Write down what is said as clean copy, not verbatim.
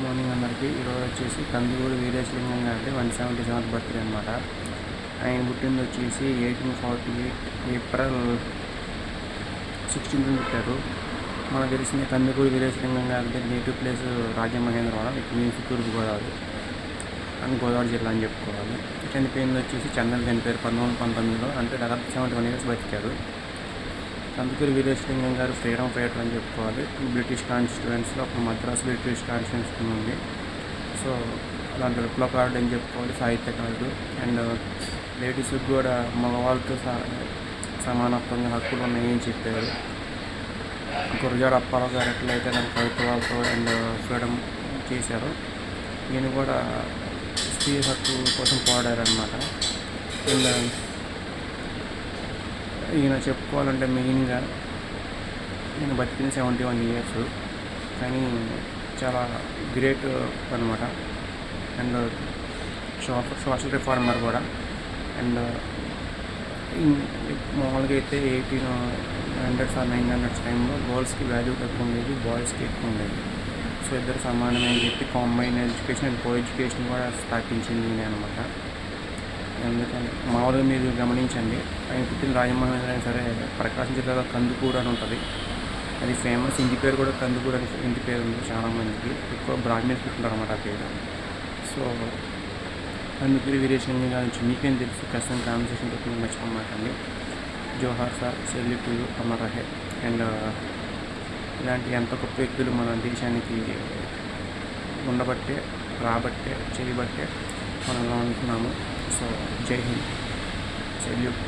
Morning అందరికీ. ఈరోజు వచ్చేసి కందుకూరి వీరేశలింగం గారి 177th బర్త్డే అనమాట. ఆయన పుట్టింది వచ్చేసి 1848 ఏప్రిల్ 16 పుట్టారు. మనకు తెలిసిన కందుకూరి వీరేశలింగం గారి నేటివ్ ప్లేస్ రాజమహేంద్రవరం, ఇక్కడ నుంచి తూర్పుగోదావరి అని గోదావరి జిల్లా అని చెప్పుకోవాలి. చనిపోయింది వచ్చేసి చెన్నైలో చనిపోయారు 1919లో, అంటే దాదాపు 71 years బతికారు. కందుకూరి వీరేశలింగం గారు ఫ్రీడమ్ ఫైటర్ అని చెప్పుకోవాలి. బ్రిటిష్ కాన్స్టిట్యుయెన్సీలో అప్పుడు మద్రాసు బ్రిటిష్ కాన్స్టిట్యుయెన్సీ ఉంది. సో అలాంటి విప్లవకారుడు అని చెప్పుకోవాలి, సాహిత్యకారుడు. అండ్ లేడీస్కి కూడా మగవాళ్ళతో సమానత్వంగా హక్కులు ఉన్నాయని చెప్పారు. గురజాడ అప్పారావు గారు ఎట్లయితే దాని కవిత్వాలతో అండ్ ఫ్రీడమ్ చేశారు, ఈయన కూడా స్త్రీ హక్కు కోసం పోరాడారనమాట. అండ్ ఈయన చెప్పుకోవాలంటే మెయిన్గా ఈయన బతికిన 71 years, కానీ చాలా గ్రేట్ అనమాట. అండ్ సోషల్ రిఫార్మర్ కూడా. అండ్ మామూలుగా అయితే 1800s or 1900s టైంలో గర్ల్స్కి వాల్యూ తక్కువ ఉండేది, బాయ్స్కి ఎక్కువ ఉండేది. సో ఇద్దరు సమానమే అని చెప్పి combine education and co education కూడా స్థాపించింది ఈయన అనమాట. ఎందుకంటే మామూలుగా మీరు గమనించండి, ఆయన పుట్టిన రాజమహేంద్ర అయినా సరే ప్రకాశం జిల్లాలో కందుకూరు అని ఉంటుంది, అది ఫేమస్. ఇంటి పేరు కూడా కందుకూరు అని ఇంటి పేరు ఉంది చాలామందికి, ఎక్కువ బ్రాహ్మణ్స్ పుట్టినారు అనమాట ఆ పేరు. సో కందుకూరి వీరేశలింగం గారి నుంచి మీకేం తెలుసు కష్టం కాన్వర్సేషన్ మీకు మర్చిపోమాకండి. జోహార్ సార్, సెల్యూట్ టు యు, అమర్ రహే. అండ్ ఇలాంటి ఎంత గొప్ప వ్యక్తులు మన దేశానికి ఉండబట్టే, రాబట్టే, చేయబట్టే మనం ఇలా ఉంటున్నాము. సో జై హింద్, సెల్యూట్.